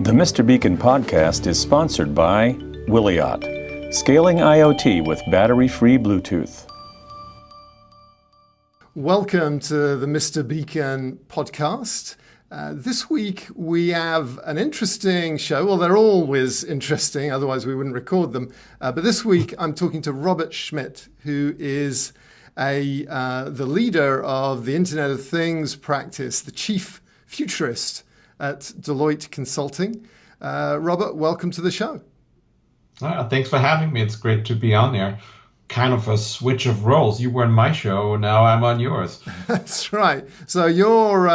The Mr. Beacon podcast is sponsored by Deloitte, scaling IoT with battery-free Bluetooth. Welcome to the Mr. Beacon podcast. This week we have an interesting show. Well, they're always interesting, otherwise we wouldn't record them. But this week I'm talking to Robert Schmid, who is the leader of the Internet of Things practice, the chief futurist at Deloitte Consulting. Robert, welcome to the show. Thanks for having me. It's great to be on there. Kind of a switch of roles. You were on my show, now I'm on yours. That's right. So your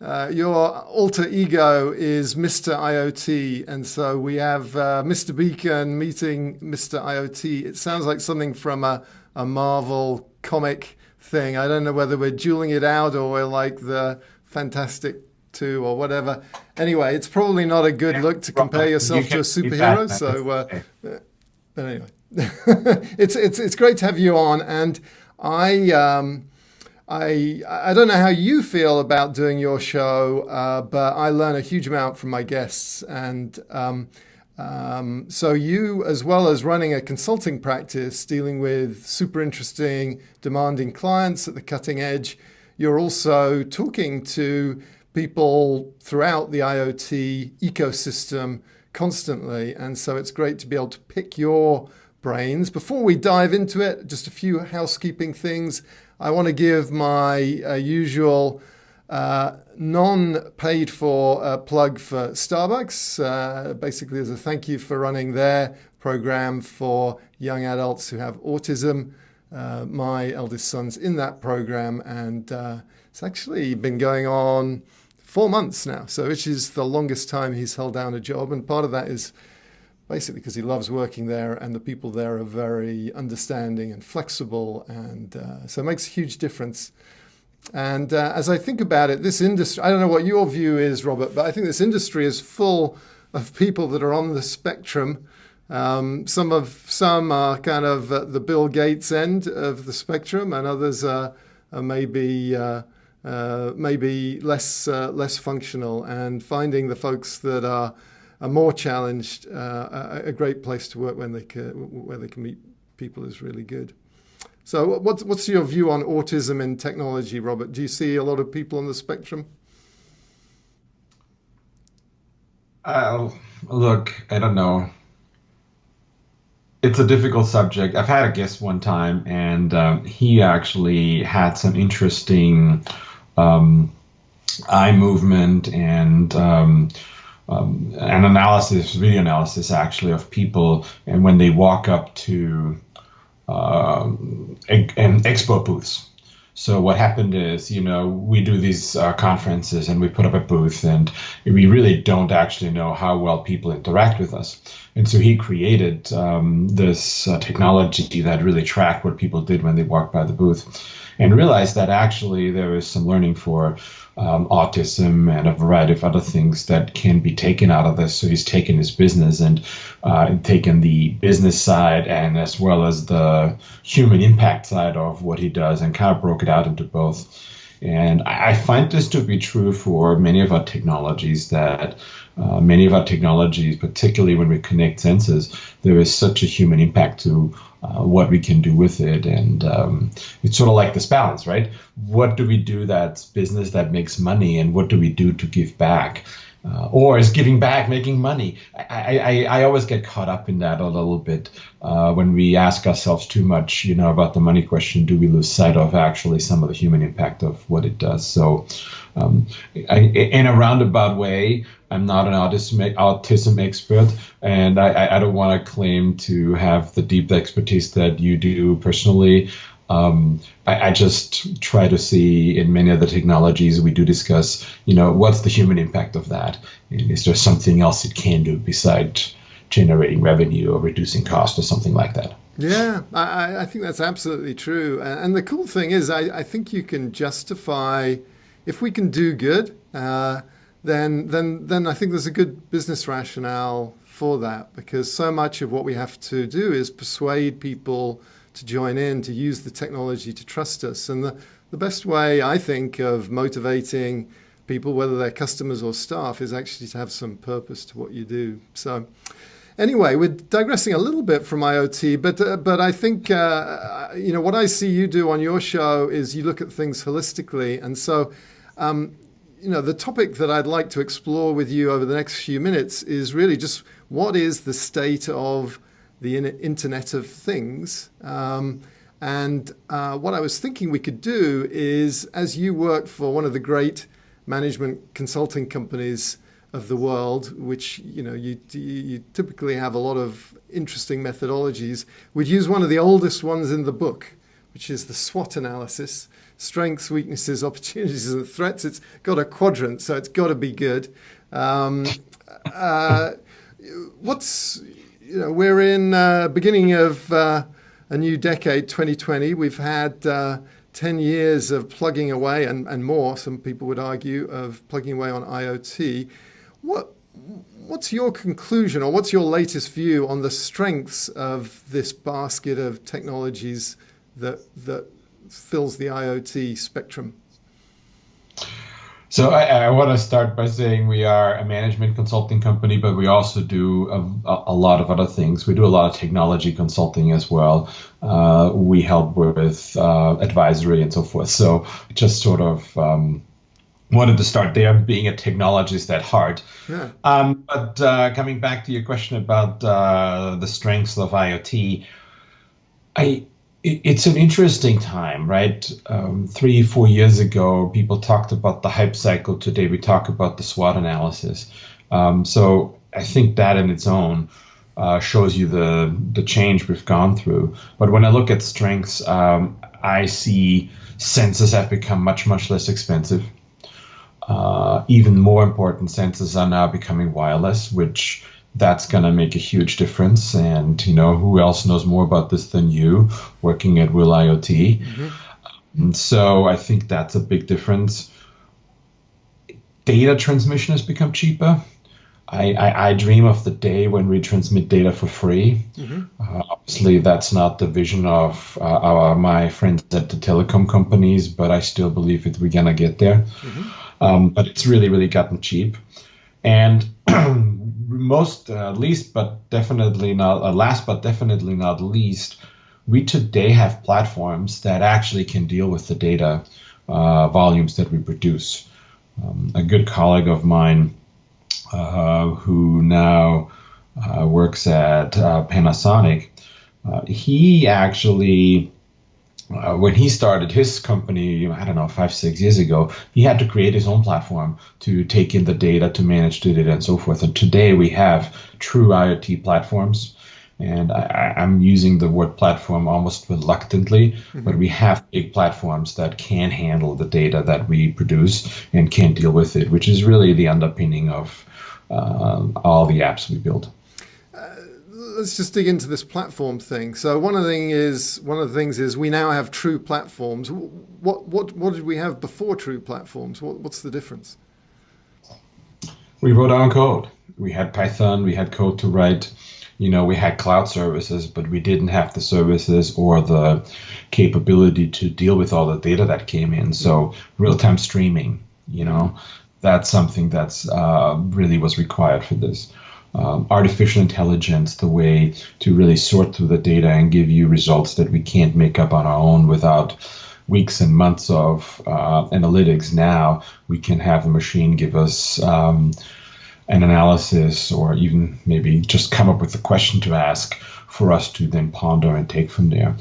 alter ego is Mr. IoT, and so we have Mr. Beacon meeting Mr. IoT. It sounds like something from a Marvel comic thing. I don't know whether we're dueling it out or we're like the Fantastic Two or whatever. Anyway, it's probably not a good look to compare yourself to a superhero. But anyway, it's great to have you on, and I don't know how you feel about doing your show, but I learn a huge amount from my guests, and so you, as well as running a consulting practice dealing with super interesting, demanding clients at the cutting edge, you're also talking to people throughout the IoT ecosystem constantly. And so it's great to be able to pick your brains. Before we dive into it, just a few housekeeping things. I want to give my usual non-paid for plug for Starbucks, basically as a thank you for running their program for young adults who have autism. My eldest son's in that program, and it's actually been going on 4 months now, so which is the longest time he's held down a job. And part of that is basically because he loves working there, and the people there are very understanding and flexible, and so it makes a huge difference. And as I think about it, this industry, I don't know what your view is, Robert, but I think this industry is full of people that are on the spectrum. Some are kind of at the Bill Gates end of the spectrum, and others are maybe less functional. And finding the folks that are more challenged, a great place to work where they can meet people is really good. So what's your view on autism in technology, Robert? Do you see a lot of people on the spectrum? Look, I don't know. It's a difficult subject. I've had a guest one time, and he actually had some interesting eye movement and an analysis, video analysis actually, of people, and when they walk up to an expo booths. So what happened is, we do these conferences and we put up a booth, and we really don't actually know how well people interact with us. And so he created this technology that really tracked what people did when they walked by the booth, and realized that actually there is some learning for autism and a variety of other things that can be taken out of this. So he's taken his business and taken the business side and as well as the human impact side of what he does, and kind of broke it out into both. And I find this to be true for many of our technologies, that many of our technologies, particularly when we connect senses, there is such a human impact to what we can do with it. And it's sort of like this balance, right? What do we do that's business that makes money, and what do we do to give back? Or is giving back making money? I always get caught up in that a little bit. When we ask ourselves too much, about the money question, do we lose sight of actually some of the human impact of what it does? So in a roundabout way, I'm not an autism expert, and I don't want to claim to have the deep expertise that you do personally. I just try to see in many of the technologies we do discuss, what's the human impact of that? And is there something else it can do besides generating revenue or reducing cost or something like that? Yeah, I think that's absolutely true. And the cool thing is, I think you can justify, if we can do good, then I think there's a good business rationale for that, because so much of what we have to do is persuade people to join in, to use the technology, to trust us. And the best way, I think, of motivating people, whether they're customers or staff, is actually to have some purpose to what you do. So anyway, we're digressing a little bit from IoT, but I think what I see you do on your show is you look at things holistically. And so the topic that I'd like to explore with you over the next few minutes is really just what is the state of the Internet of Things. And what I was thinking we could do is, as you work for one of the great management consulting companies of the world, which you typically have a lot of interesting methodologies, we'd use one of the oldest ones in the book, which is the SWOT analysis: strengths, weaknesses, opportunities, and threats. It's got a quadrant, so it's got to be good. We're in beginning of a new decade, 2020. We've had 10 years of plugging away and more, some people would argue, of plugging away on IoT. What's your conclusion, or what's your latest view on the strengths of this basket of technologies that fills the IoT spectrum? So I want to start by saying we are a management consulting company, but we also do a lot of other things. We do a lot of technology consulting as well. We help with advisory and so forth. So just sort of wanted to start there, being a technologist at heart. Yeah. But coming back to your question about the strengths of IoT, it's an interesting time, right? 3-4 years ago, people talked about the hype cycle. Today, we talk about the SWOT analysis. So I think that in its own shows you the change we've gone through. But when I look at strengths, I see sensors have become much, much less expensive. Even more important, sensors are now becoming wireless, which that's going to make a huge difference. And, who else knows more about this than you, working at Will IoT? Mm-hmm. So I think that's a big difference. Data transmission has become cheaper. I dream of the day when we transmit data for free. Mm-hmm. Obviously, that's not the vision of my friends at the telecom companies, but I still believe we're going to get there. Mm-hmm. But it's really, really gotten cheap. And last but definitely not least, we today have platforms that actually can deal with the data volumes that we produce. A good colleague of mine who now works at Panasonic, he actually, when he started his company, 5-6 years ago, he had to create his own platform to take in the data, to manage the data, and so forth. And today we have true IoT platforms. And I'm using the word platform almost reluctantly, mm-hmm. but we have big platforms that can handle the data that we produce and can deal with it, which is really the underpinning of all the apps we build. Let's just dig into this platform thing. So one of the things is we now have true platforms. What did we have before true platforms? What's the difference? We wrote our own code. We had Python. We had code to write. We had cloud services, but we didn't have the services or the capability to deal with all the data that came in. So real-time streaming, that's something that's really was required for this. Artificial intelligence, the way to really sort through the data and give you results that we can't make up on our own without weeks and months of analytics. Now we can have the machine give us an analysis, or even maybe just come up with a question to ask for us to then ponder and take from there.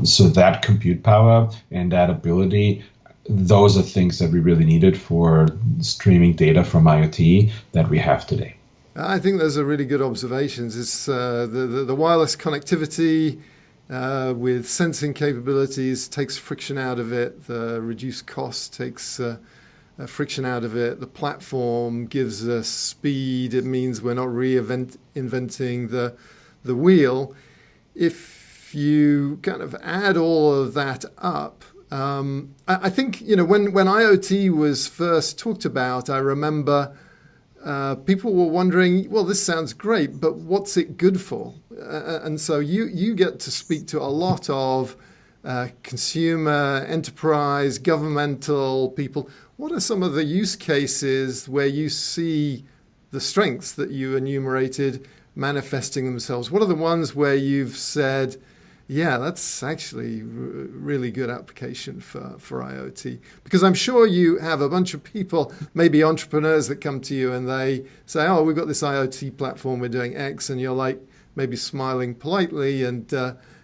So that compute power and that ability, those are things that we really needed for streaming data from IoT that we have today. I think those are really good observations. It's the wireless connectivity with sensing capabilities takes friction out of it. The reduced cost takes friction out of it. The platform gives us speed. It means we're not reinventing the wheel. If you kind of add all of that up, I think when IoT was first talked about, I remember people were wondering, well, this sounds great, but what's it good for? And so you get to speak to a lot of consumer, enterprise, governmental people. What are some of the use cases where you see the strengths that you enumerated manifesting themselves? What are the ones where you've said, yeah, that's actually really good application for IoT? Because I'm sure you have a bunch of people, maybe entrepreneurs, that come to you and they say, oh, we've got this IoT platform, we're doing X, and you're like maybe smiling politely and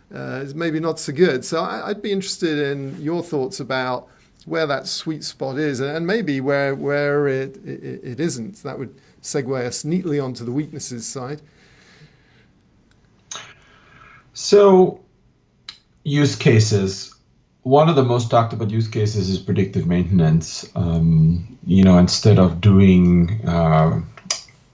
it's maybe not so good. So I'd be interested in your thoughts about where that sweet spot is and maybe where it isn't. That would segue us neatly onto the weaknesses side. So use cases. One of the most talked about use cases is predictive maintenance. Instead of doing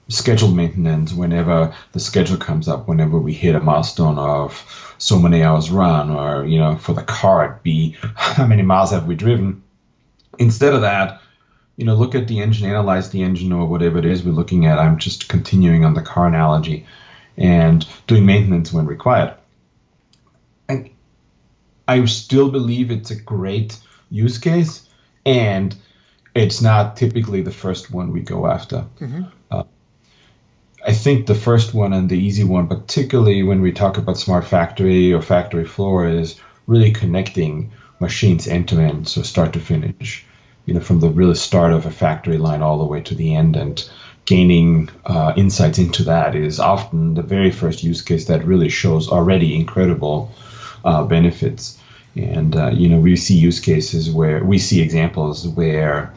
scheduled maintenance whenever the schedule comes up, whenever we hit a milestone of so many hours run, or, for the car, it'd be how many miles have we driven? Instead of that, look at the engine, analyze the engine or whatever it is we're looking at. I'm just continuing on the car analogy and doing maintenance when required. And I still believe it's a great use case, and it's not typically the first one we go after. Mm-hmm. I think the first one and the easy one, particularly when we talk about smart factory or factory floor, is really connecting machines end to end, so start to finish, from the really start of a factory line all the way to the end, and gaining insights into that is often the very first use case that really shows already incredible benefits. And, we see use cases where we see examples where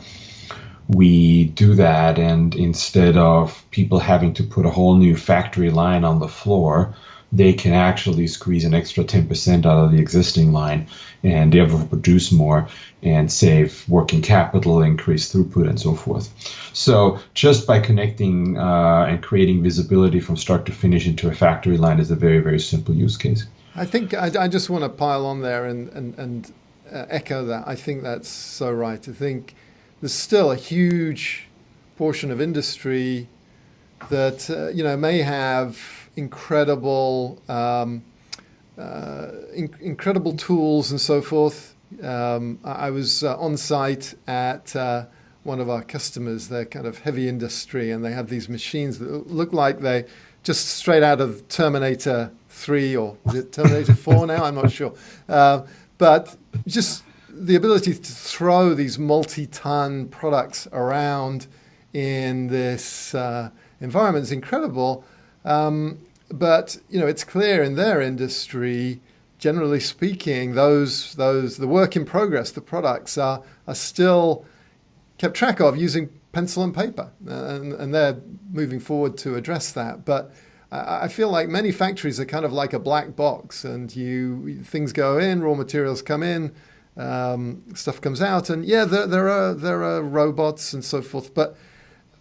we do that, and instead of people having to put a whole new factory line on the floor, they can actually squeeze an extra 10% out of the existing line and be able to produce more and save working capital, increase throughput, and so forth. So just by connecting and creating visibility from start to finish into a factory line is a very, very simple use case. I think I just want to pile on there and echo that. I think that's so right. I think there's still a huge portion of industry that may have incredible incredible tools and so forth. I was on site at one of our customers. They're kind of heavy industry, and they have these machines that look like they just straight out of Terminator 3, or is it Terminator 4 now? I'm not sure. But just the ability to throw these multi-ton products around in this environment is incredible. But it's clear in their industry, generally speaking, the work in progress, the products are still kept track of using pencil and paper, and they're moving forward to address that. But I feel like many factories are kind of like a black box, and things go in, raw materials come in, stuff comes out, and there are robots and so forth. But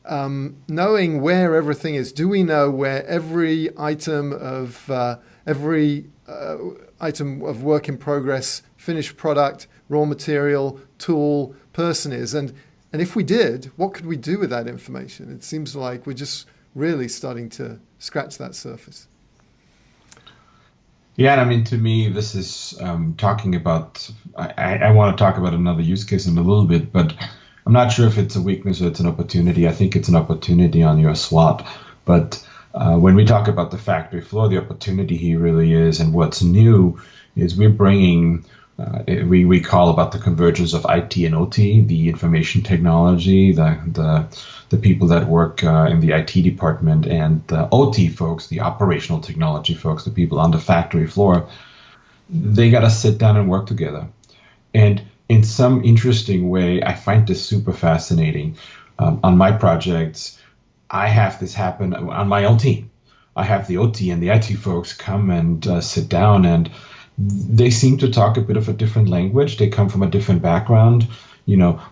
knowing where everything is, do we know where every item of work in progress, finished product, raw material, tool, person is? And if we did, what could we do with that information? It seems like we're just really starting to scratch that surface. Yeah, and I mean, to me, this is talking about, I want to talk about another use case in a little bit, but I'm not sure if it's a weakness or it's an opportunity. I think it's an opportunity on your SWOT. But when we talk about the factory floor, the opportunity here really is, and what's new is we're bringing, we call about the convergence of IT and OT, the information technology, the people that work in the IT department, and the OT folks, the operational technology folks, the people on the factory floor. They got to sit down and work together. And in some interesting way, I find this super fascinating. On my projects, I have this happen on my own team. I have the OT and the IT folks come and sit down, and they seem to talk a bit of a different language. They come from a different background.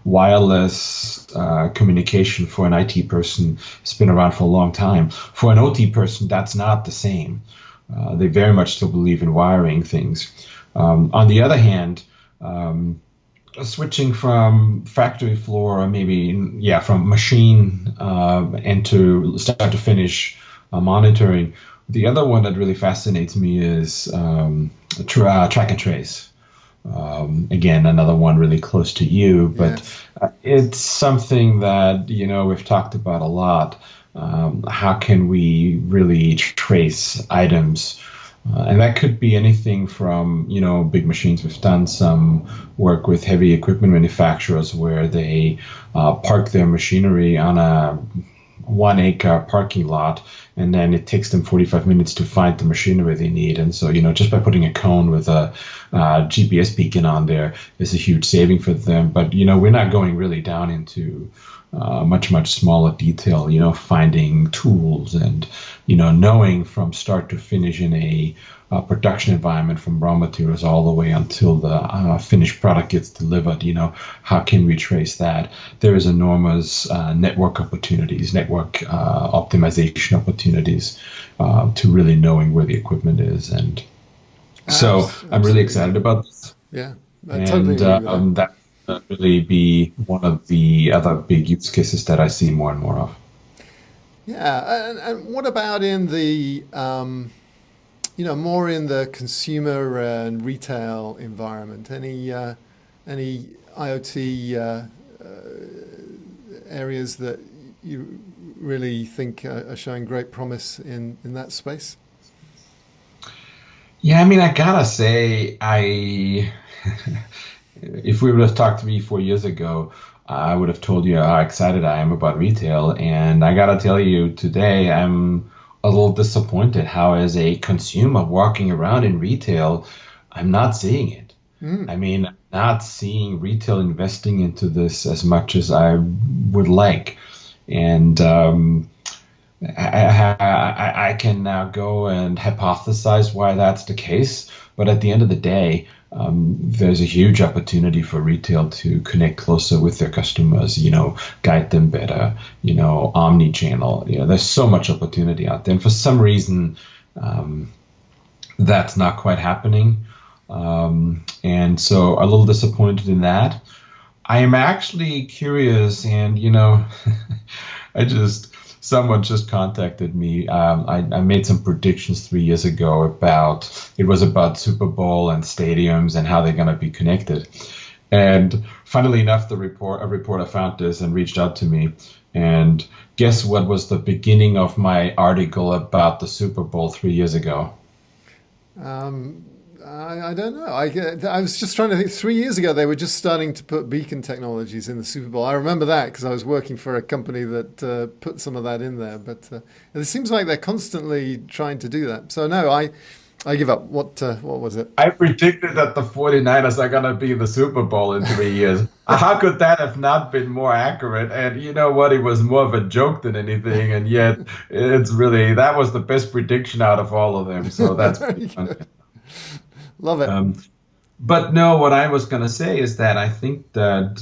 Wireless communication for an IT person has been around for a long time. For an OT person, that's not the same. They very much still believe in wiring things. On the other hand, switching from factory floor, or maybe, from machine and to start to finish monitoring. The other one that really fascinates me is track and trace. Again, another one really close to you, but Yes. it's something that, we've talked about a lot. How can we really trace items? And that could be anything from, big machines. We've done some work with heavy equipment manufacturers where they park their machinery on a 1 acre parking lot, and then it takes them 45 minutes to find the machinery they need. And so, just by putting a cone with a GPS beacon on there is a huge saving for them. But, we're not going really down into much smaller detail, finding tools and, knowing from start to finish in a production environment from raw materials all the way until the finished product gets delivered. How can we trace that? There is enormous network opportunities, network optimization opportunities to really knowing where the equipment is. And so I'm really excited about this. Yeah, I totally agree with that. That really be one of the other big use cases that I see more and more of. Yeah, and what about in the, more in the consumer and retail environment? Any IoT areas that you really think are showing great promise in that space? Yeah, I mean, I gotta say, if we would have talked to me 4 years ago, I would have told you how excited I am about retail. And I gotta tell you, today I'm a little disappointed how, as a consumer walking around in retail, I'm not seeing it. I mean, I'm not seeing retail investing into this as much as I would like. And I can now go and hypothesize why that's the case. But at the end of the day, there's a huge opportunity for retail to connect closer with their customers, guide them better, omni-channel. There's so much opportunity out there. And for some reason, that's not quite happening. And so a little disappointed in that. I am actually curious, and, someone just contacted me. I made some predictions 3 years ago about Super Bowl and stadiums and how they're going to be connected. And funnily enough, a reporter found this and reached out to me. And guess what was the beginning of my article about the Super Bowl 3 years ago? I don't know. I was just trying to think. 3 years ago, they were just starting to put beacon technologies in the Super Bowl. I remember that because I was working for a company that put some of that in there. But it seems like they're constantly trying to do that. So no, I give up. What was it? I predicted that the 49ers are going to be in the Super Bowl in 3 years. How could that have not been more accurate? And you know what? It was more of a joke than anything. And yet that was the best prediction out of all of them. So that's pretty fun. Love it. But no, what I was going to say is that I think that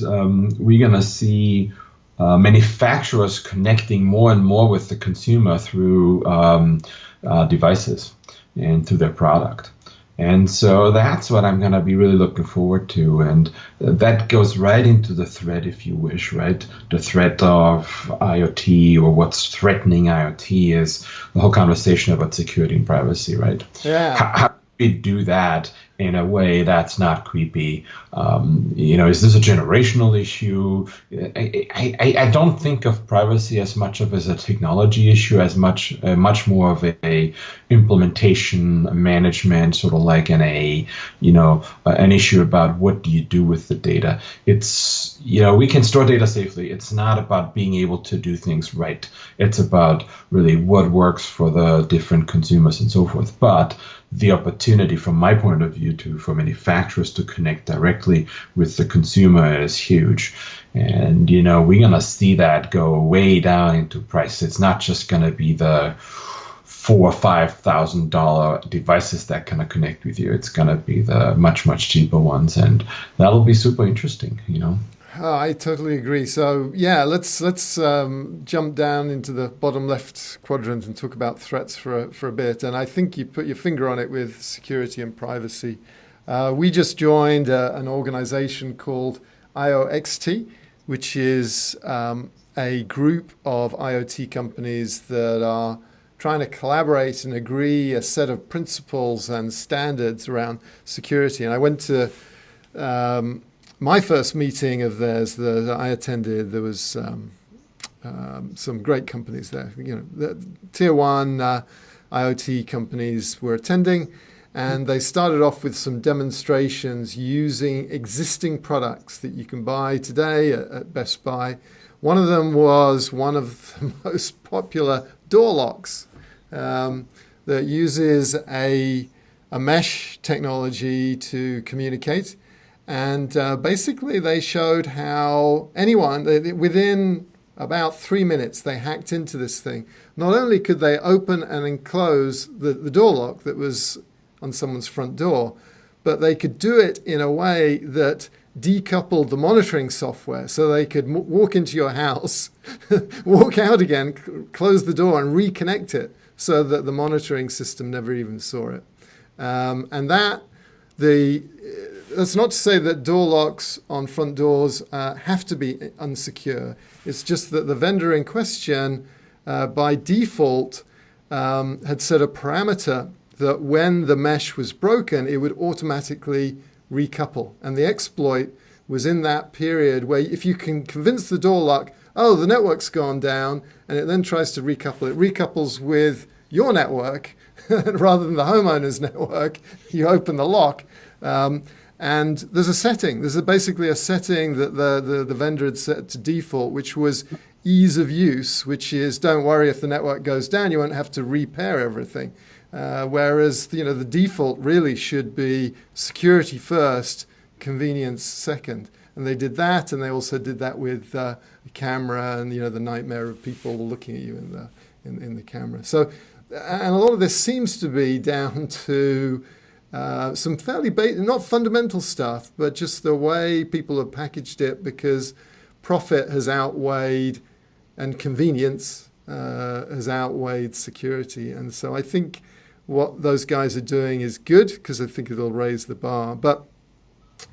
we're going to see manufacturers connecting more and more with the consumer through devices and through their product. And so that's what I'm going to be really looking forward to. And that goes right into the threat, if you wish, right? The threat of IoT, or what's threatening IoT, is the whole conversation about security and privacy, right? Yeah. How we do that in a way that's not creepy. Is this a generational issue? I don't think of privacy as much of as a technology issue, as much more of a implementation management, sort of like an issue about what do you do with the data. It's, we can store data safely. It's not about being able to do things right. It's about really what works for the different consumers and so forth. But the opportunity, from my point of view, for manufacturers to connect directly with the consumer is huge. And, we're going to see that go way down into price. It's not just going to be the $4,000 or $5,000 devices that kind of connect with you. It's going to be the much cheaper ones. And that'll be super interesting, Oh, I totally agree. So yeah, let's jump down into the bottom left quadrant and talk about threats for a bit. And I think you put your finger on it with security and privacy. We just joined an organization called IoT, which is a group of IoT companies that are trying to collaborate and agree a set of principles and standards around security. And I went to my first meeting of theirs that I attended, there was some great companies there. The tier one IoT companies were attending, and they started off with some demonstrations using existing products that you can buy today at Best Buy. One of them was one of the most popular door locks that uses a mesh technology to communicate. And basically they showed how anyone, within about 3 minutes, they hacked into this thing. Not only could they open and enclose the door lock that was on someone's front door, but they could do it in a way that decoupled the monitoring software, so they could walk into your house, walk out again, close the door and reconnect it so that the monitoring system never even saw it. And that's not to say that door locks on front doors have to be unsecure. It's just that the vendor in question, by default, had set a parameter that when the mesh was broken, it would automatically recouple. And the exploit was in that period where if you can convince the door lock, oh, the network's gone down, and it then tries to recouple, it recouples with your network rather than the homeowner's network. You open the lock. And there's a setting. There's basically a setting that the vendor had set to default, which was ease of use, which is don't worry if the network goes down, you won't have to repair everything. Whereas the default really should be security first, convenience second. And they did that, and they also did that with the camera and the nightmare of people looking at you in the camera. So, and a lot of this seems to be down to some fairly not fundamental stuff, but just the way people have packaged it, because profit has outweighed and convenience has outweighed security. And so I think what those guys are doing is good, because I think it'll raise the bar. But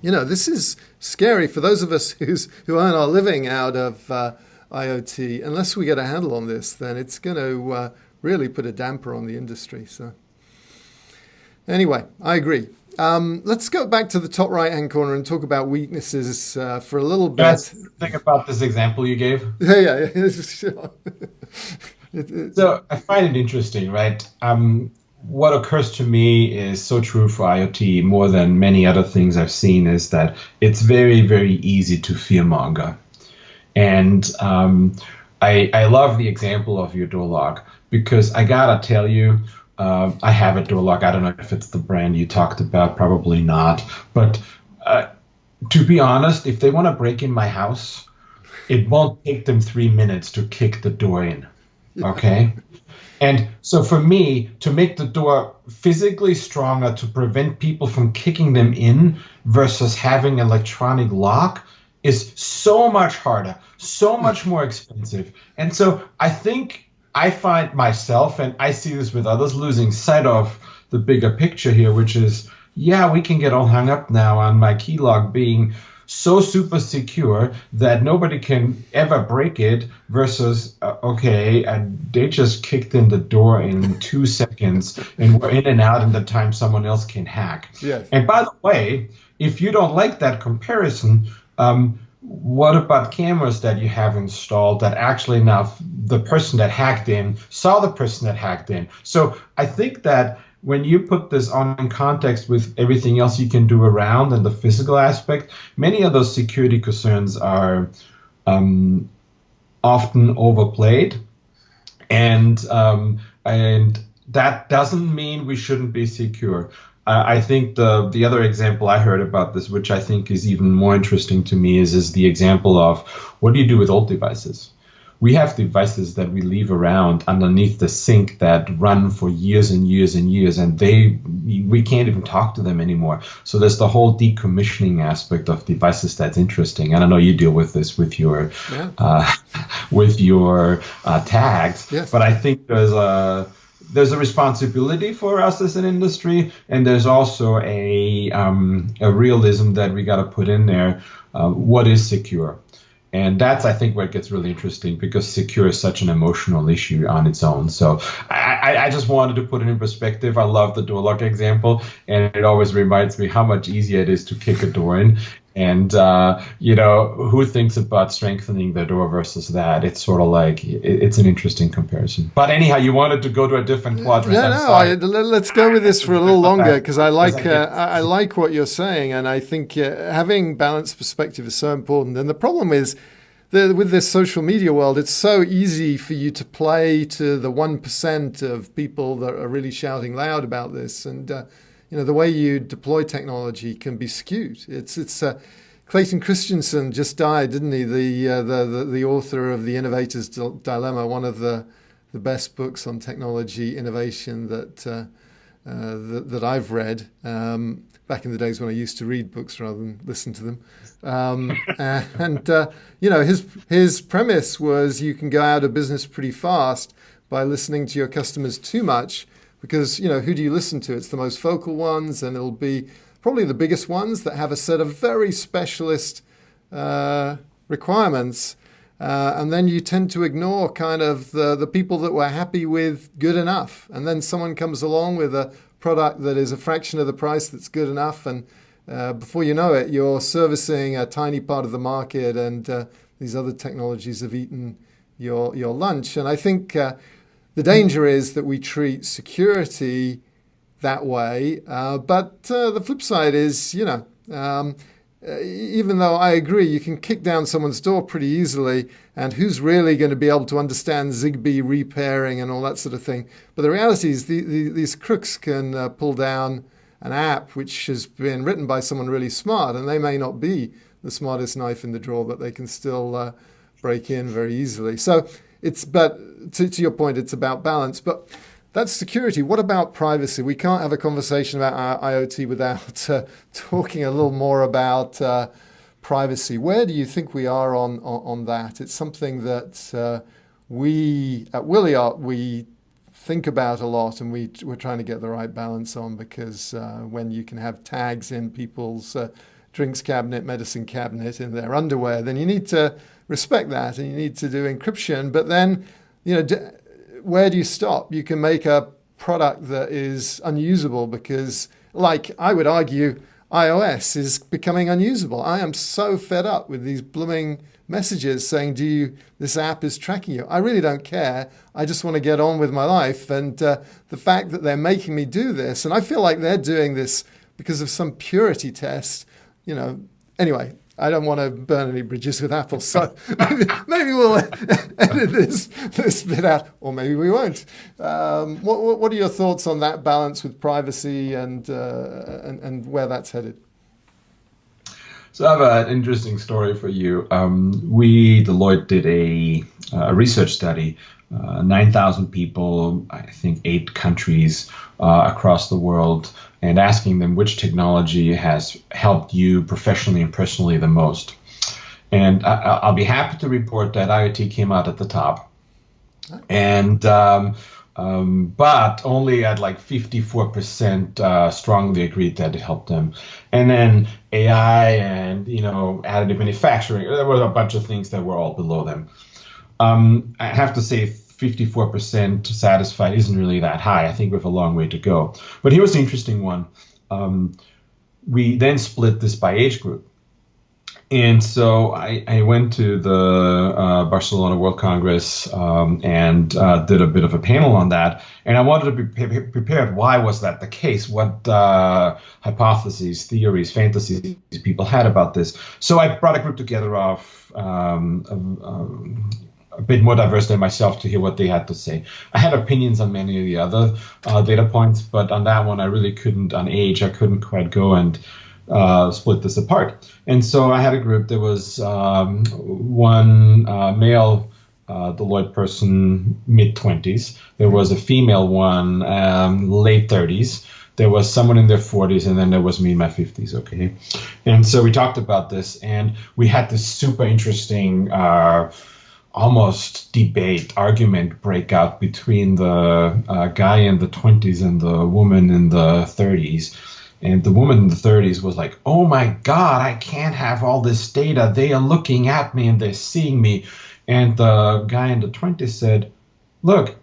this is scary for those of us who earn our living out of IoT. Unless we get a handle on this, then it's going to really put a damper on the industry. So anyway, I agree. Let's go back to the top right-hand corner and talk about weaknesses for a little bit. That's the thing about this example you gave. Yeah. So I find it interesting, right? What occurs to me is so true for IoT more than many other things I've seen, is that it's very, very easy to fearmonger. And I love the example of your door lock, because I gotta tell you, I have a door lock. I don't know if it's the brand you talked about, probably not. But to be honest, if they want to break in my house, it won't take them 3 minutes to kick the door in, okay? And so for me, to make the door physically stronger to prevent people from kicking them in versus having electronic lock is so much harder, so much more expensive. And so I think I find myself, and I see this with others, losing sight of the bigger picture here, which is, yeah, we can get all hung up now on my key lock being so super secure that nobody can ever break it, versus, they just kicked in the door in 2 seconds and we're in and out in the time someone else can hack. Yes. And by the way, if you don't like that comparison, what about cameras that you have installed that actually now the person that hacked in saw the person that hacked in? So I think that when you put this on in context with everything else you can do around and the physical aspect, many of those security concerns are often overplayed. And that doesn't mean we shouldn't be secure. I think the other example I heard about this, which I think is even more interesting to me, is the example of what do you do with old devices? We have devices that we leave around underneath the sink that run for years and years and years, and we can't even talk to them anymore. So there's the whole decommissioning aspect of devices that's interesting. And I know you deal with this with your tags, yes. But I think there's a responsibility for us as an industry, and there's also a realism that we got to put in there. What is secure? And that's, I think, where it gets really interesting, because secure is such an emotional issue on its own. So I just wanted to put it in perspective. I love the door lock example, and it always reminds me how much easier it is to kick a door in. And, who thinks about strengthening the door versus that? It's sort of like, it's an interesting comparison. But anyhow, you wanted to go to a different quadrant. Let's go with this for a little longer, because I like what you're saying. And I think having balanced perspective is so important. And the problem is, with this social media world, it's so easy for you to play to the 1% of people that are really shouting loud about this. And, the way you deploy technology can be skewed. It's Clayton Christensen just died, didn't he? The author of The Innovator's Dilemma, one of the best books on technology innovation that I've read. Back in the days when I used to read books rather than listen to them. His premise was you can go out of business pretty fast by listening to your customers too much, because, who do you listen to? It's the most focal ones, and it'll be probably the biggest ones that have a set of very specialist requirements. And then you tend to ignore kind of the people that were happy with good enough. And then someone comes along with a product that is a fraction of the price that's good enough, and before you know it, you're servicing a tiny part of the market, and these other technologies have eaten your lunch. And I think the danger is that we treat security that way, but the flip side is, even though I agree you can kick down someone's door pretty easily, and who's really going to be able to understand Zigbee repairing and all that sort of thing. But the reality is these crooks can pull down an app which has been written by someone really smart, and they may not be the smartest knife in the drawer, but they can still break in very easily. So but to your point, it's about balance. But that's security. What about privacy? We can't have a conversation about IoT without talking a little more about privacy. Where do you think we are on that? It's something that we at Wiliot, we think about a lot, and we're trying to get the right balance on, because when you can have tags in people's drinks cabinet, medicine cabinet, in their underwear, then you need to respect that, and you need to do encryption. But then, where do you stop? You can make a product that is unusable, because, like, I would argue iOS is becoming unusable. I am so fed up with these blooming messages saying, this app is tracking you. I really don't care. I just want to get on with my life. And the fact that they're making me do this, and I feel like they're doing this because of some purity test, anyway, I don't want to burn any bridges with Apple, so maybe we'll edit this bit out, or maybe we won't. What are your thoughts on that balance with privacy and where that's headed? So I have an interesting story for you. We, Deloitte, did a research study, 9,000 people, I think 8 countries across the world, and asking them which technology has helped you professionally and personally the most. And I'll be happy to report that IoT came out at the top, and but only at like 54% strongly agreed that it helped them. And then AI and additive manufacturing, there were a bunch of things that were all below them. I have to say 54% satisfied isn't really that high. I think we have a long way to go. But here was the interesting one. We then split this by age group. And so I went to the Barcelona World Congress and did a bit of a panel on that. And I wanted to be prepared. Why was that the case? What hypotheses, theories, fantasies people had about this? So I brought a group together of a bit more diverse than myself to hear what they had to say. I had opinions on many of the other data points, but on that one, I really couldn't, on age, I couldn't quite go and split this apart. And so I had a group. There was one male Deloitte person, mid-20s. There was a female one, late 30s. There was someone in their 40s, and then there was me in my 50s, okay? And so we talked about this, and we had this super interesting almost debate, argument breakout between the guy in the 20s and the woman in the 30s. And the woman in the 30s was like, oh my God, I can't have all this data. They are looking at me and they're seeing me. And the guy in the 20s said, look,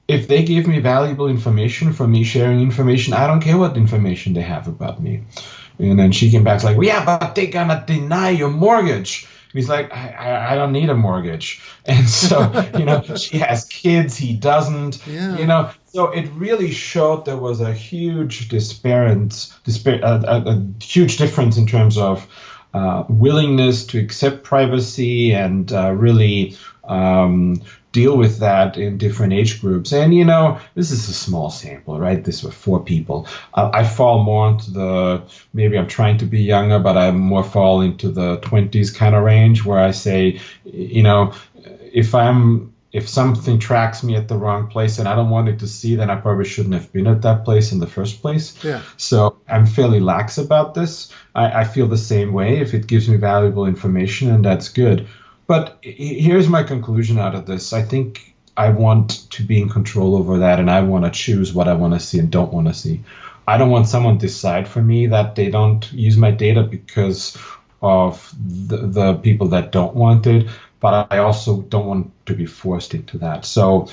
if they give me valuable information for me sharing information, I don't care what information they have about me. And then she came back like, well, yeah, but they're going to deny your mortgage. And he's like, I don't need a mortgage. And so, she has kids, he doesn't, So it really showed there was a huge a huge difference in terms of willingness to accept privacy and really deal with that in different age groups. And, this is a small sample, right? This were 4 people. I fall more into maybe I'm trying to be younger, but I more fall into the 20s kind of range where I say, if something tracks me at the wrong place and I don't want it to see, then I probably shouldn't have been at that place in the first place. Yeah. So I'm fairly lax about this. I feel the same way if it gives me valuable information, and that's good. But here's my conclusion out of this. I think I want to be in control over that, and I want to choose what I want to see and don't want to see. I don't want someone to decide for me that they don't use my data because of the people that don't want it, but I also don't want to be forced into that. So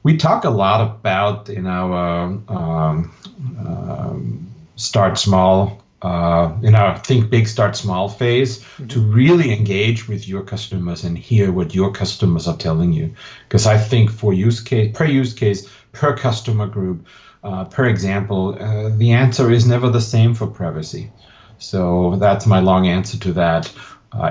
we talk a lot about in our start small, in our think big, start small phase, to really engage with your customers and hear what your customers are telling you. Because I think per use case, per customer group, per example, the answer is never the same for privacy. So that's my long answer to that.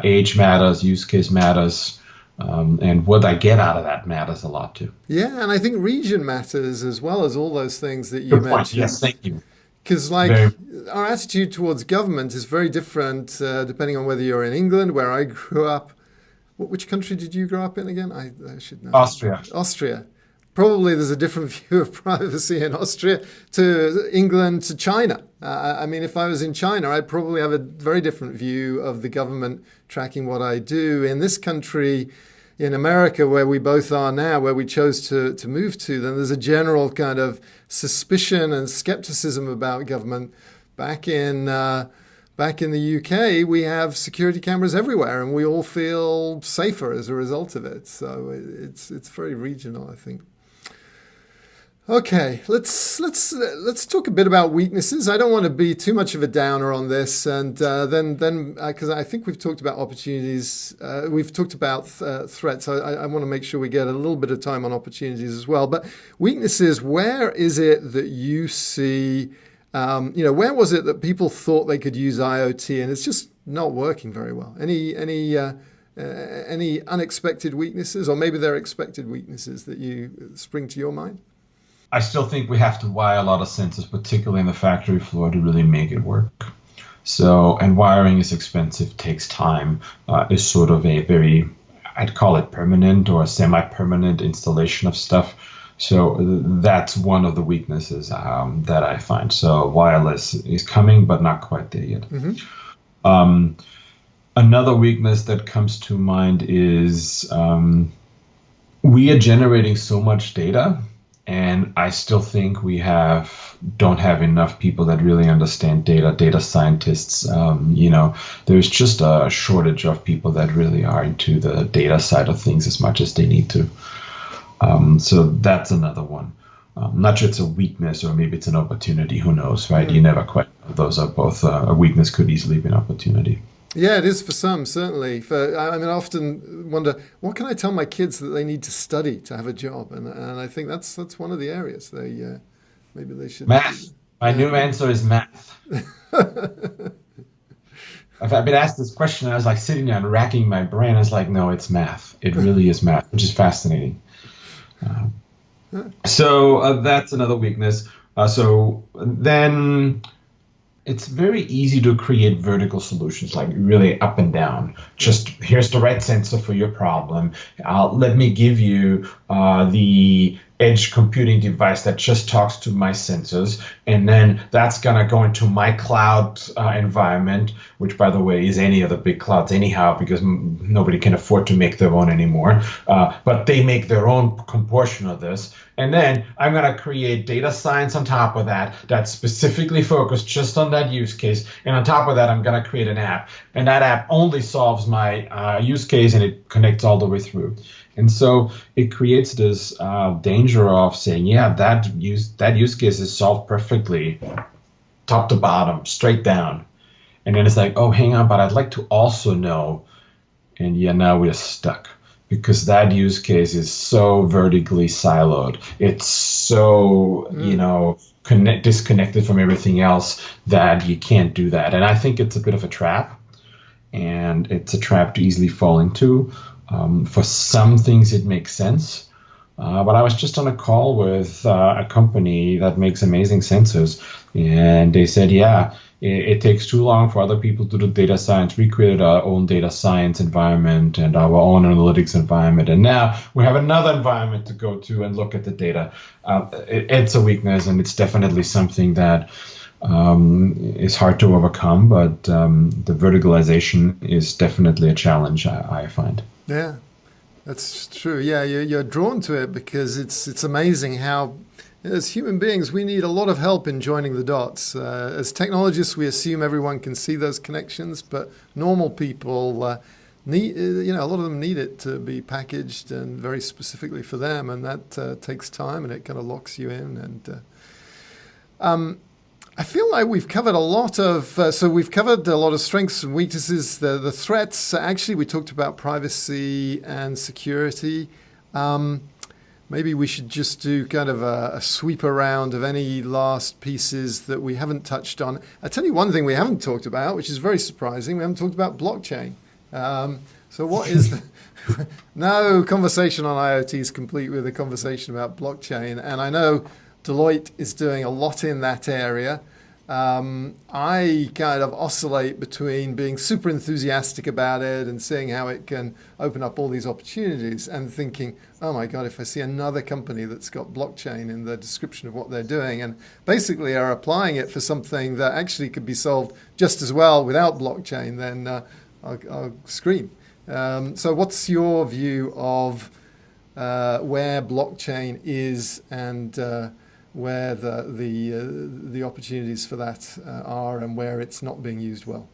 Age matters, use case matters, and what I get out of that matters a lot too. Yeah, and I think region matters as well as all those things that you mentioned. Yes, thank you. Because our attitude towards government is very different depending on whether you're in England, where I grew up. Which country did you grow up in again? I should know. Austria. Probably there's a different view of privacy in Austria to England to China. If I was in China, I'd probably have a very different view of the government tracking what I do. In this country, in America, where we both are now, where we chose to move to, then there's a general kind of suspicion and skepticism about government. Back in the UK, we have security cameras everywhere, and we all feel safer as a result of it. So it's very regional, I think. Okay, let's talk a bit about weaknesses. I don't want to be too much of a downer on this, and then because I think we've talked about opportunities, we've talked about threats. I want to make sure we get a little bit of time on opportunities as well. But weaknesses, where is it that you see? Where was it that people thought they could use IoT and it's just not working very well? Any unexpected weaknesses, or maybe they're expected weaknesses that you spring to your mind? I still think we have to wire a lot of sensors, particularly in the factory floor, to really make it work. So, and wiring is expensive, takes time, is sort of a very, I'd call it permanent or semi-permanent installation of stuff. So that's one of the weaknesses that I find. So wireless is coming, but not quite there yet. Mm-hmm. Another weakness that comes to mind is we are generating so much data, and I still think we don't have enough people that really understand data scientists. There's just a shortage of people that really are into the data side of things as much as they need to. So that's another one. I'm not sure it's a weakness or maybe it's an opportunity. Who knows, right? You never quite know. Those are both a weakness could easily be an opportunity. Yeah, it is for some, certainly. I often wonder, what can I tell my kids that they need to study to have a job? And I think that's one of the areas maybe they should. Math. My new answer is math. I've been asked this question. I was like sitting there and racking my brain. I was like, no, it's math. It really is math, which is fascinating. So that's another weakness. So then it's very easy to create vertical solutions, like really up and down. Just here's the right sensor for your problem. Let me give you the edge computing device that just talks to my sensors. And then that's going to go into my cloud environment, which, by the way, is any of the big clouds anyhow, because nobody can afford to make their own anymore. But they make their own portion of this. And then I'm going to create data science on top of that that's specifically focused just on that use case. And on top of that, I'm going to create an app. And that app only solves my use case, and it connects all the way through. And so it creates this danger of saying, yeah, that use case is solved perfectly, top to bottom, straight down. And then it's like, oh, hang on, but I'd like to also know. And yeah, now we're stuck, because that use case is so vertically siloed. It's so, disconnected from everything else that you can't do that. And I think it's a bit of a trap, and it's a trap to easily fall into. For some things, it makes sense. But I was just on a call with a company that makes amazing sensors, and they said, yeah, it takes too long for other people to do data science. We created our own data science environment and our own analytics environment, and now we have another environment to go to and look at the data. It's a weakness, and it's definitely something that is hard to overcome, but the verticalization is definitely a challenge, I find. Yeah, that's true. Yeah, you're drawn to it because it's amazing how, as human beings, we need a lot of help in joining the dots. As technologists, we assume everyone can see those connections, but normal people need, a lot of them need it to be packaged and very specifically for them, and that takes time, and it kind of locks you in. And I feel like we've covered a lot of, we've covered a lot of strengths and weaknesses, the threats. Actually, we talked about privacy and security. Maybe we should just do kind of a sweep around of any last pieces that we haven't touched on. I'll tell you one thing we haven't talked about, which is very surprising. We haven't talked about blockchain. So what is no conversation on IoT is complete with a conversation about blockchain. And I know Deloitte is doing a lot in that area. I kind of oscillate between being super enthusiastic about it and seeing how it can open up all these opportunities and thinking, oh my God, if I see another company that's got blockchain in the description of what they're doing and basically are applying it for something that actually could be solved just as well without blockchain, then I'll scream. So what's your view of where blockchain is and where the opportunities for that are and where it's not being used well?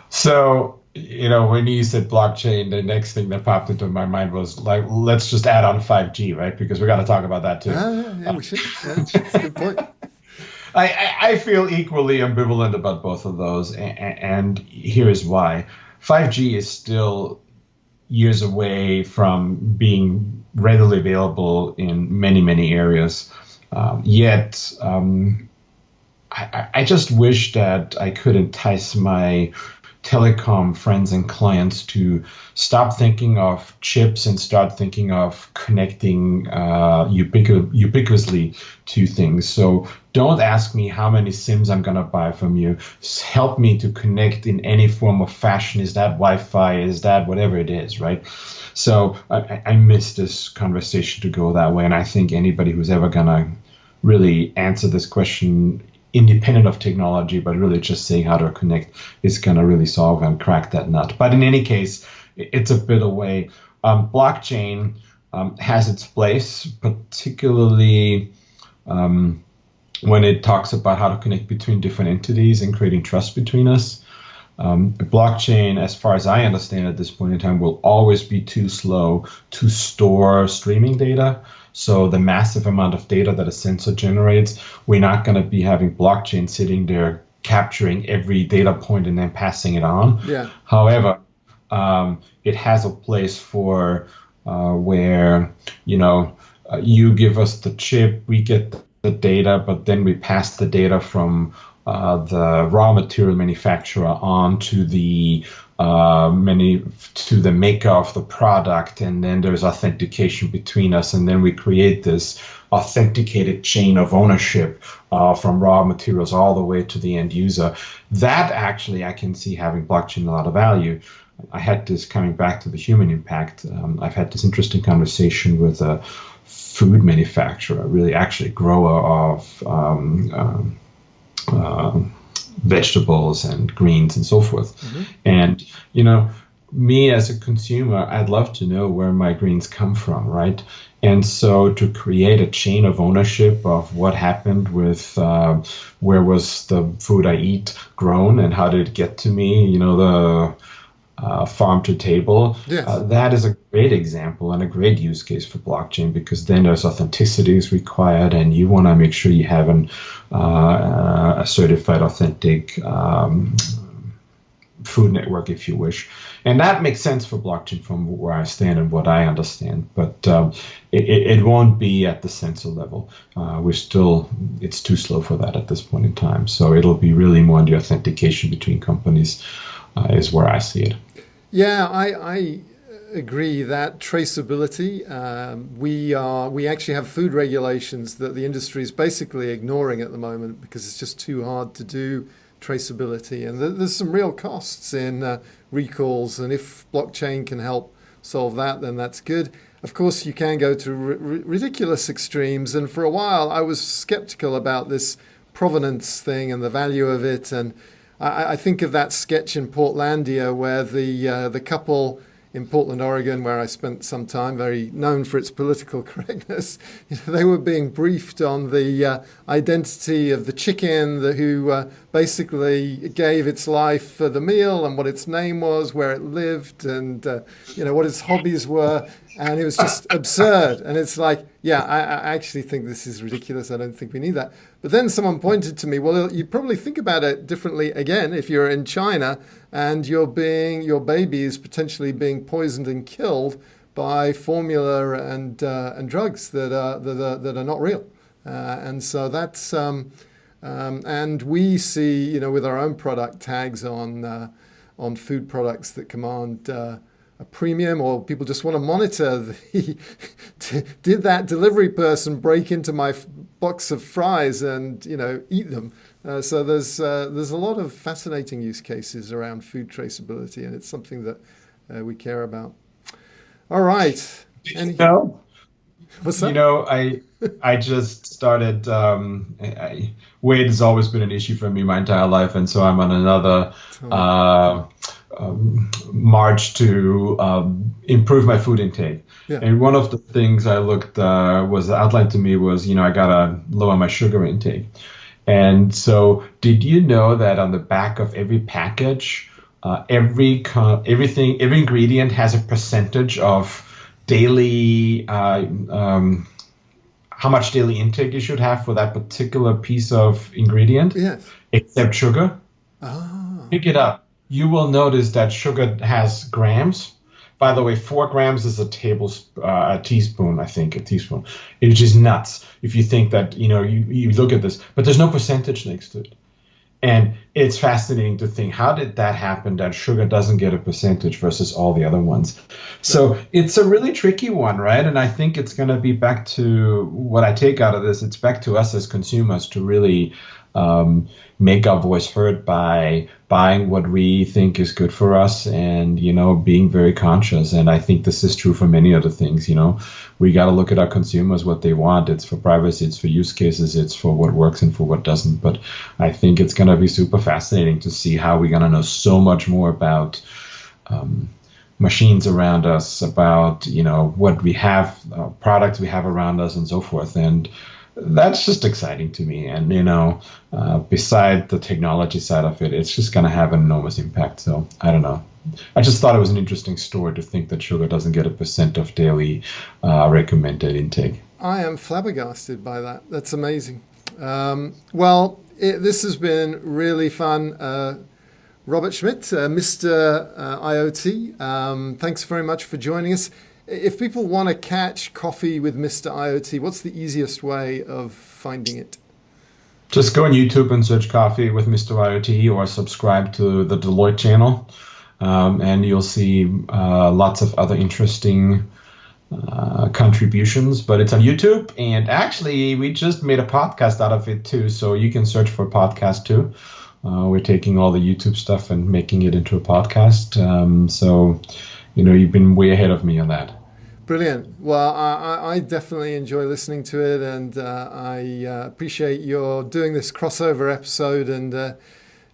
So, when you said blockchain, the next thing that popped into my mind was like, let's just add on 5G, right? Because we got to talk about that too. Yeah, we should. Yeah, that's a good point. I feel equally ambivalent about both of those, and here is why. 5G is still years away from being readily available in many, many areas. Yet, I just wish that I could entice my telecom friends and clients to stop thinking of chips and start thinking of connecting ubiquitously to things. So don't ask me how many SIMs I'm going to buy from you. Help me to connect in any form of fashion. Is that Wi-Fi? Is that whatever it is, right? So I miss this conversation to go that way. And I think anybody who's ever going to really answer this question independent of technology, but really just saying how to connect is going to really solve and crack that nut. But in any case, it's a bit away. Blockchain has its place, particularly when it talks about how to connect between different entities and creating trust between us. Blockchain, as far as I understand at this point in time, will always be too slow to store streaming data. So the massive amount of data that a sensor generates, we're not going to be having blockchain sitting there capturing every data point and then passing it on. Yeah. However, it has a place for where, you give us the chip, we get the data, but then we pass the data from the raw material manufacturer on to the maker of the product, and then there's authentication between us, and then we create this authenticated chain of ownership from raw materials all the way to the end user. That actually I can see having blockchain a lot of value. I had this, coming back to the human impact, I've had this interesting conversation with a food manufacturer, really actually grower of vegetables and greens and so forth. Mm-hmm. And, me as a consumer, I'd love to know where my greens come from, right? And so to create a chain of ownership of what happened with where was the food I eat grown and how did it get to me, the farm to table, yes. That is a great example and a great use case for blockchain, because then there's authenticity is required, and you want to make sure you have a certified authentic food network, if you wish. And that makes sense for blockchain from where I stand and what I understand. But it won't be at the sensor level. It's too slow for that at this point in time. So it'll be really more in the authentication between companies is where I see it. Yeah, I agree that traceability, we actually have food regulations that the industry is basically ignoring at the moment because it's just too hard to do traceability, and there's some real costs in recalls, and if blockchain can help solve that, then that's good. Of course, you can go to ridiculous extremes, and for a while I was skeptical about this provenance thing and the value of it, and I think of that sketch in Portlandia where the couple in Portland, Oregon, where I spent some time, very known for its political correctness, they were being briefed on the identity of the chicken who basically gave its life for the meal and what its name was, where it lived, and what its hobbies were. And it was just absurd. And it's like, yeah, I actually think this is ridiculous. I don't think we need that. But then someone pointed to me, well, you probably think about it differently again if you're in China and your baby is potentially being poisoned and killed by formula and drugs that are not real. And so that's and we see, with our own product tags on food products that command a premium, or people just want to monitor did that delivery person break into my box of fries and eat them. So there's a lot of fascinating use cases around food traceability, and it's something that we care about. All right. What's that? I just started. Weight has always been an issue for me my entire life, and so I'm on another march to improve my food intake. Yeah. And one of the things I looked was outlined to me was, I gotta lower my sugar intake. And so, did you know that on the back of every package, every ingredient has a percentage of daily how much daily intake you should have for that particular piece of ingredient? Yes. Except sugar. Oh. Pick it up. You will notice that sugar has grams. By the way, 4 grams is a teaspoon, I think, a teaspoon. It's just nuts if you think that, you look at this, but there's no percentage next to it. And it's fascinating to think, how did that happen that sugar doesn't get a percentage versus all the other ones? So it's a really tricky one, right? And I think it's going to be back to what I take out of this. It's back to us as consumers to really make our voice heard by buying what we think is good for us and, being very conscious. And I think this is true for many other things. We got to look at our consumers, what they want. It's for privacy, it's for use cases, it's for what works and for what doesn't. But I think it's going to be super fascinating to see how we're going to know so much more about machines around us, about, what we have, products we have around us and so forth. And that's just exciting to me. And, beside the technology side of it, it's just going to have an enormous impact. So I don't know. I just thought it was an interesting story to think that sugar doesn't get a % of daily recommended intake. I am flabbergasted by that. That's amazing. This has been really fun. Robert Schmid, Mr. IoT, thanks very much for joining us. If people want to catch Coffee with Mr. IoT, what's the easiest way of finding it? Just go on YouTube and search Coffee with Mr. IoT, or subscribe to the Deloitte channel, and you'll see lots of other interesting contributions. But it's on YouTube, and actually we just made a podcast out of it too, so you can search for podcast too. We're taking all the YouTube stuff and making it into a podcast. So you've been way ahead of me on that. Brilliant. Well, I definitely enjoy listening to it, and I appreciate your doing this crossover episode and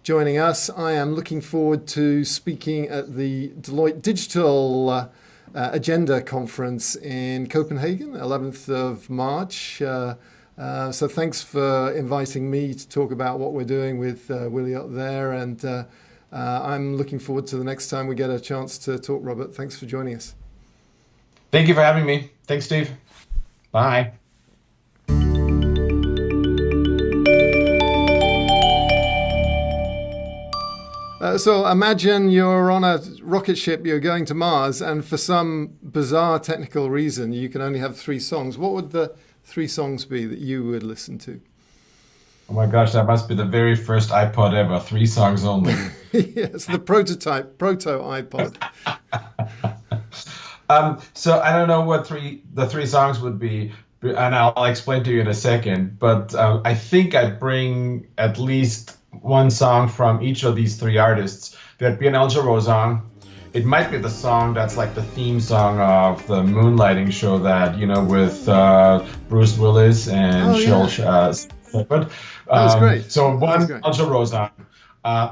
joining us. I am looking forward to speaking at the Deloitte Digital Agenda Conference in Copenhagen, 11th of March. So thanks for inviting me to talk about what we're doing with Wiliot there, and I'm looking forward to the next time we get a chance to talk, Robert. Thanks for joining us. Thank you for having me. Thanks, Steve. Bye. So imagine you're on a rocket ship, you're going to Mars, and for some bizarre technical reason, you can only have 3 songs. What would the 3 songs be that you would listen to? Oh my gosh, that must be the very first iPod ever. 3 songs only. Yes, the proto iPod. So I don't know what the 3 songs would be, and I'll explain to you in a second. But I think I'd bring at least one song from each of these 3 artists. There'd be an El Jarreau song. It might be the song that's like the theme song of the Moonlighting show that, with Bruce Willis and Sheryl Shepard. That was great. So one El Jarreau song.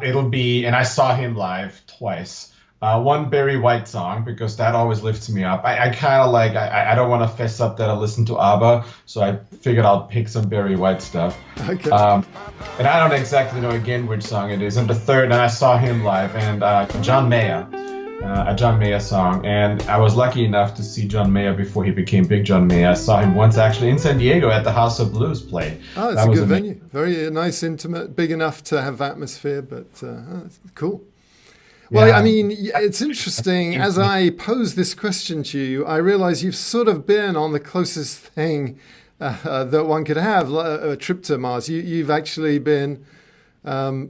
It'll be, and I saw him live twice. One Barry White song, because that always lifts me up. I kind of like, I don't want to fess up that I listen to ABBA, so I figured I'll pick some Barry White stuff. Okay. And I don't exactly know again which song it is. And the third, and I saw him live, and John Mayer, a John Mayer song. And I was lucky enough to see John Mayer before he became Big John Mayer. I saw him once actually in San Diego at the House of Blues play. Oh, it's a good venue. Very nice, intimate, big enough to have atmosphere, but cool. Well, yeah. I mean, it's interesting. As I pose this question to you, I realize you've sort of been on the closest thing that one could have, a trip to Mars. You've actually been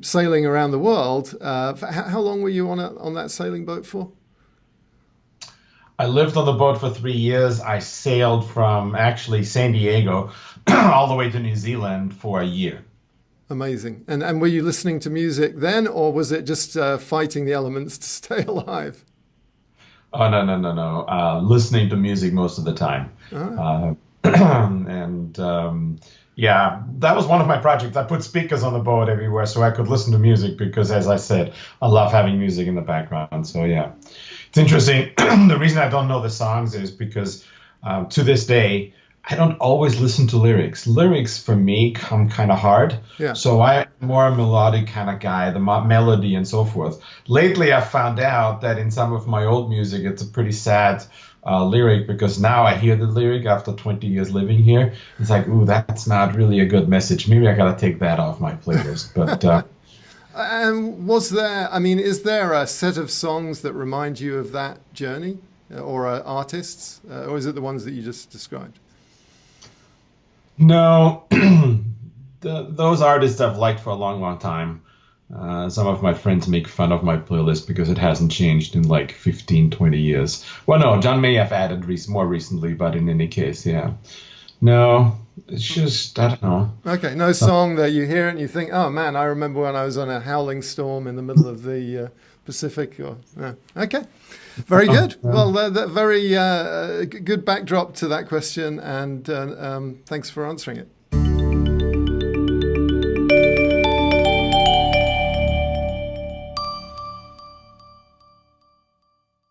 sailing around the world. How long were you on that sailing boat for? I lived on the boat for 3 years. I sailed from actually San Diego all the way to New Zealand for a year. Amazing. And were you listening to music then, or was it just fighting the elements to stay alive? Oh, no. Listening to music most of the time. Oh. Yeah, that was one of my projects. I put speakers on the boat everywhere so I could listen to music because, as I said, I love having music in the background. So, yeah, it's interesting. The reason I don't know the songs is because to this day, I don't always listen to lyrics. Lyrics for me come kind of hard. Yeah. So I'm more a melodic kind of guy, the melody and so forth. Lately, I found out that in some of my old music, it's a pretty sad lyric, because now I hear the lyric after 20 years living here. It's like, ooh, that's not really a good message. Maybe I got to take that off my playlist. But and is there a set of songs that remind you of that journey, or artists, or is it the ones that you just described? No, those artists I've liked for a long, long time. Some of my friends make fun of my playlist because it hasn't changed in like 15, 20 years. Well, no, John May I've added more recently, but in any case, yeah. No, it's just, I don't know. Okay, no song that you hear it and you think, oh man, I remember when I was on a howling storm in the middle of the Pacific. Okay, very good. Well, very good backdrop to that question, and thanks for answering it.